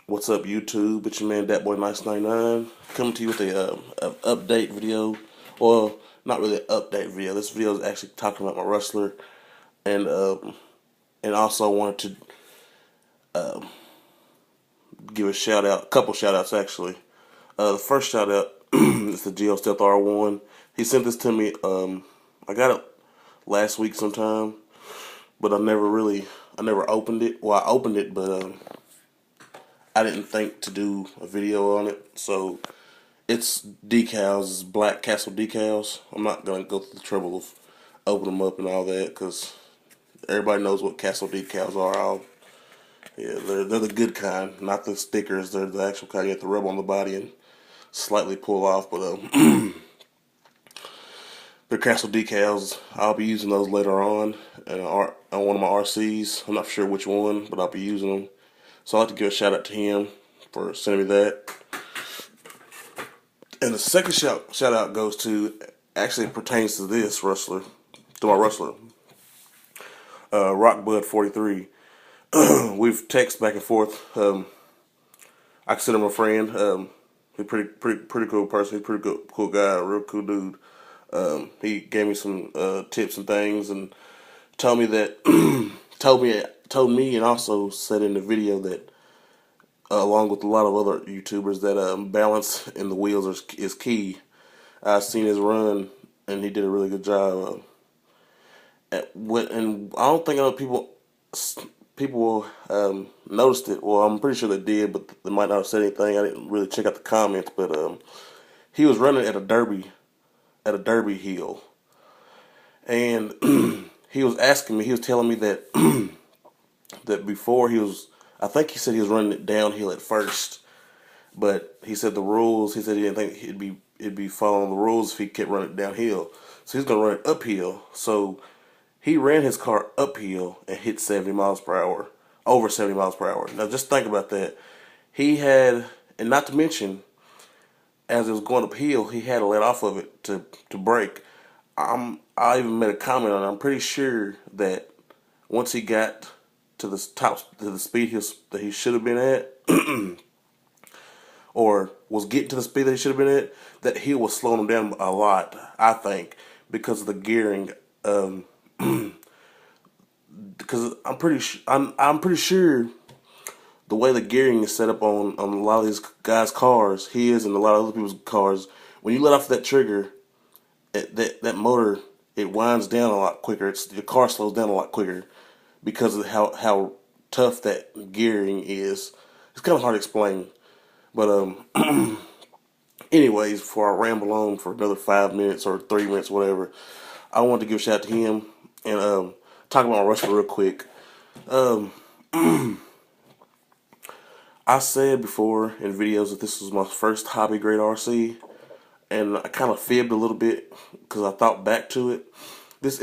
What's up, YouTube? It's your man, Dat Boy Nice 99, coming to you with a update video. Well, not really an update video. This video is actually talking about my Rustler, and also wanted to give a shout out, a couple shout outs actually. The first shout out is the GL Stealth R1. He sent this to me. I got it last week sometime, but I never opened it. Well, I opened it, but I didn't think to do a video on it. So it's decals, it's black Castle decals. I'm not going to go through the trouble of opening them up and all that because everybody knows what Castle decals are. They're the good kind, not the stickers. They're the actual kind you have to rub on the body and slightly pull off. But they're Castle decals. I'll be using those later on on one of my RCs. I'm not sure which one, but I'll be using them. So I'd like to give a shout out to him for sending me that. And the second shout out goes to, actually pertains to this Rustler, to my Rustler, Rockbud43. We've texted back and forth. I consider him a friend. He's pretty cool person. He's a pretty cool guy, a real cool dude. He gave me some tips and things, and told me that told me and also said in the video that along with a lot of other YouTubers that balance in the wheels is key. I've seen his run and he did a really good job. And I don't think other people noticed it. Well, I'm pretty sure they did, but they might not have said anything. I didn't really check out the comments, but he was running at a derby hill, and he was asking me. He was telling me that that before I think he said he was running it downhill at first, but he said the rules. He said he didn't think it'd be following the rules if he kept running it downhill. So he's gonna run it uphill. So he ran his car uphill and hit 70 miles per hour, over 70 miles per hour. Now just think about that. He had, and not to mention, as it was going uphill, he had to let off of it to brake. I even made a comment on it. I'm pretty sure that once he got to the speed that he should have been at, or was getting to the speed that he should have been at, that he was slowing him down a lot. I think because of the gearing. Because I'm pretty sure the way the gearing is set up on a lot of these guys' cars, his and a lot of other people's cars, when you let off that trigger, that motor, it winds down a lot quicker. Your car slows down a lot quicker because of how tough that gearing is. It's kind of hard to explain, but anyways, before I ramble on for another 5 minutes or 3 minutes, whatever, I wanted to give a shout out to him and talk about my Rustler real quick. I said before in videos that this was my first hobby grade RC, and I kind of fibbed a little bit because I thought back to it. This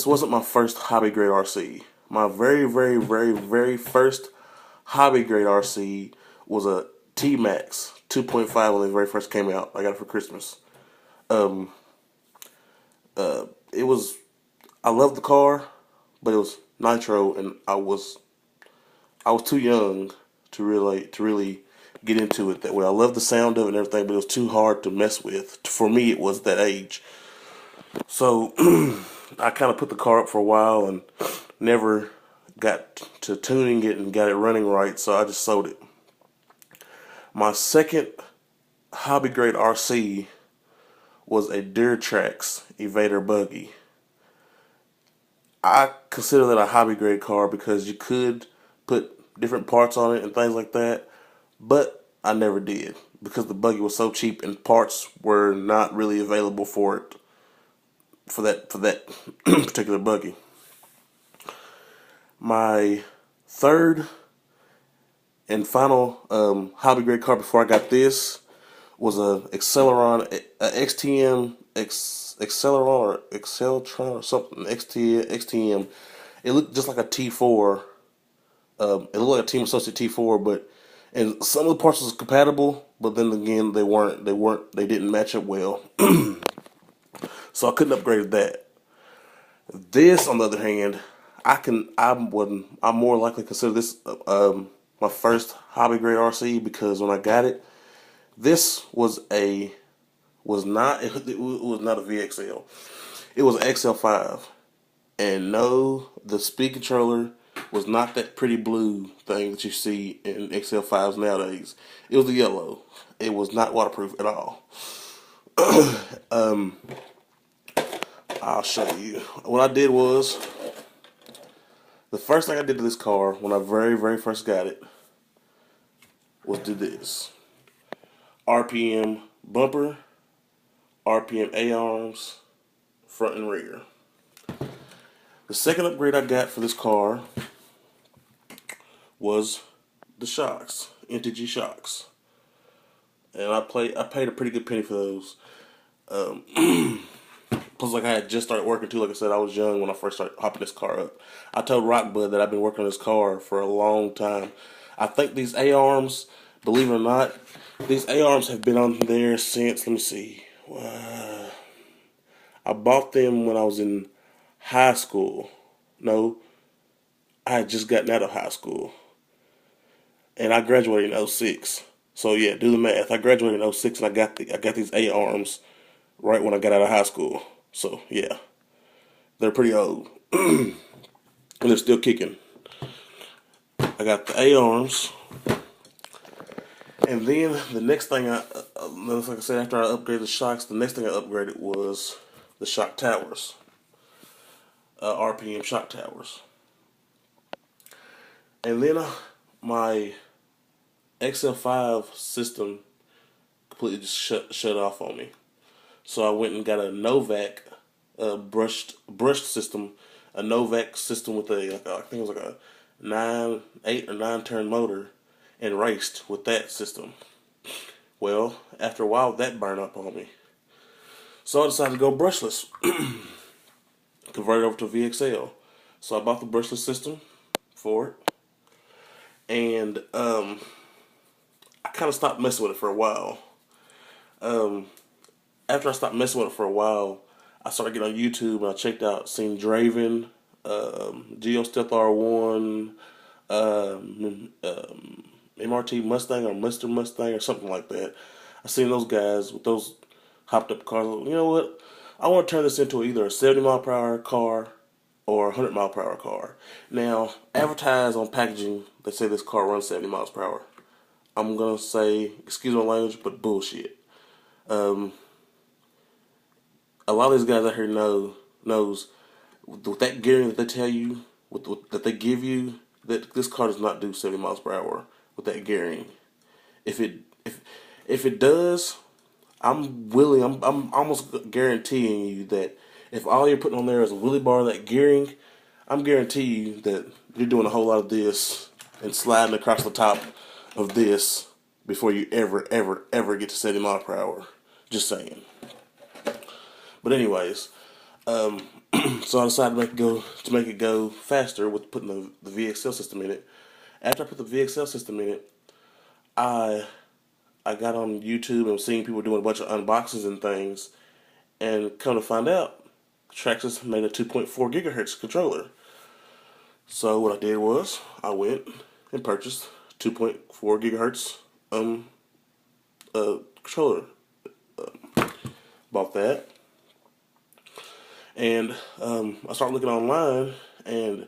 wasn't my first hobby grade RC. My very, very, very, very first hobby grade RC was a T-Max 2.5 when it very first came out. I got it for Christmas. It was, I loved the car, but it was nitro, and I was too young to really get into it that way. I loved the sound of it and everything, but it was too hard to mess with. For me, it was that age. So I kind of put the car up for a while and never got to tuning it and got it running right, so I just sold it. My second hobby grade RC was a Durtrax Evader buggy. I consider that a hobby grade car because you could put different parts on it and things like that, but I never did because the buggy was so cheap and parts were not really available for it, for that particular buggy. My third and final hobby grade car before I got this was a Acceleron, a XTM Acceleron or Acceltron or something, XTM. It looked just like a T4. It looked like a Team Associate T4, and some of the parts was compatible, but then again they didn't match up well. So I couldn't upgrade that. This, on the other hand, I'm more likely consider this my first hobby grade RC, because when I got it, this was not a VXL. It was an XL5, and no, the speed controller was not that pretty blue thing that you see in XL5s nowadays. It was the yellow. It was not waterproof at all. I'll show you. What I did was, the first thing I did to this car when I very, very first got it was do this. RPM bumper, RPM A-arms, front and rear. The second upgrade I got for this car was the shocks, NTG shocks. And I paid a pretty good penny for those. Plus, like, I had just started working too. Like I said, I was young when I first started hopping this car up. I told Rockbud that I've been working on this car for a long time. I think these A-arms, believe it or not, these A-arms have been on there since, let me see. I bought them when I was in high school. No, I had just gotten out of high school. And I graduated in '06. So yeah, do the math. I graduated in '06 and I got these A-arms right when I got out of high school. So yeah, they're pretty old. And they're still kicking. I got the A-arms. And then the next thing like I said, after I upgraded the shocks, the next thing I upgraded was the shock towers. RPM shock towers. And then my XL5 system completely just shut off on me. So I went and got a Novak brushed system, a Novak system with I think it was like a 8 or 9 turn motor, and raced with that system. Well, after a while, that burned up on me. So I decided to go brushless, convert it over to VXL. So I bought the brushless system for it, and I kind of stopped messing with it for a while. After I stopped messing with it for a while, I started getting on YouTube and I checked out, seen Draven, GeoStealth R1, MRT Mustang or Mr. Mustang or something like that. I seen those guys with those hopped up cars. You know what? I want to turn this into either a 70 mile per hour car or a 100 mile per hour car. Now, advertised on packaging, they say this car runs 70 miles per hour. I'm going to say, excuse my language, but bullshit. A lot of these guys out here knows with that gearing that they tell you, that they give you, that this car does not do 70 miles per hour with that gearing. If it does, I'm almost guaranteeing you that if all you're putting on there is a wheelie bar, that gearing, I'm guaranteeing you that you're doing a whole lot of this and sliding across the top of this before you ever get to 70 miles per hour. Just saying. But anyways, so I decided to make it go faster with putting the VXL system in it. After I put the VXL system in it, I got on YouTube and was seeing people doing a bunch of unboxings and things, and come to find out, Traxxas made a 2.4 gigahertz controller. So what I did was I went and purchased 2.4 gigahertz controller. Bought that. And I started looking online, and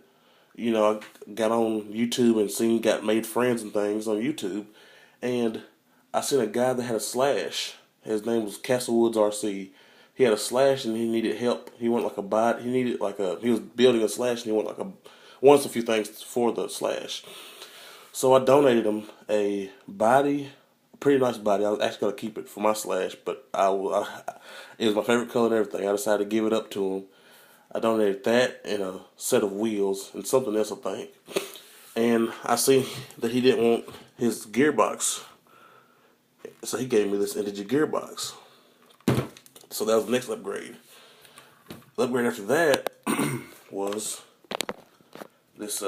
I got on YouTube and got made friends and things on YouTube, and I seen a guy that had a slash. His name was Castlewoods RC. He had a slash and he needed help. He wanted like a body. He was building a slash and he wanted a few things for the slash. So I donated him a body, a pretty nice body. I was actually gonna keep it for my slash, but it was my favorite color and everything. I decided to give it up to him. I donated that and a set of wheels and something else, I think. And I see that he didn't want his gearbox, so he gave me this NTG gearbox. So that was the next upgrade. The upgrade after that was this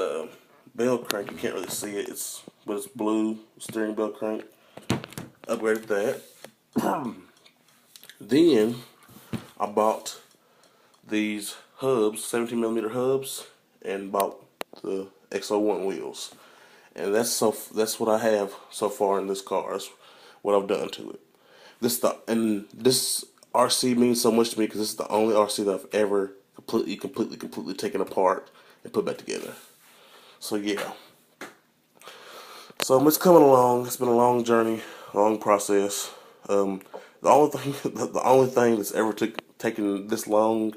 bell crank. You can't really see it. It's blue steering bell crank. Upgraded that. Then I bought these hubs, 17mm hubs, and bought the X01 wheels. and that's what I have so far in this car. That's what I've done to it. This RC means so much to me because this is the only RC that I've ever completely taken apart and put back together. So yeah, so it's coming along. It's been a long journey, long process. The only thing, the only thing that's ever taken this long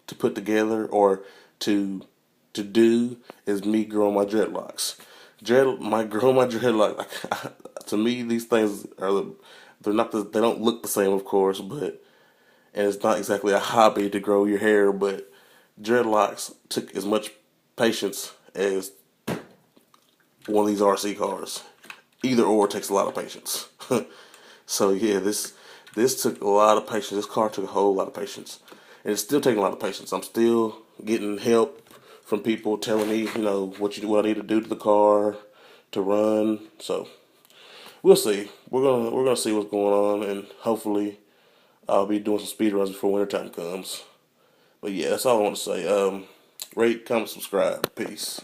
to put together or to to do is me growing my dreadlocks. Growing my dreadlocks. To me, these things are they don't look the same, of course, but and it's not exactly a hobby to grow your hair, but dreadlocks took as much patience as one of these RC cars. Either or takes a lot of patience. So yeah, this took a lot of patience. This car took a whole lot of patience, and it's still taking a lot of patience. I'm still getting help from people telling me, what I need to do to the car to run. So we'll see. We're gonna see what's going on, and hopefully I'll be doing some speed runs before wintertime comes. But yeah, that's all I want to say. Rate, comment, subscribe. Peace.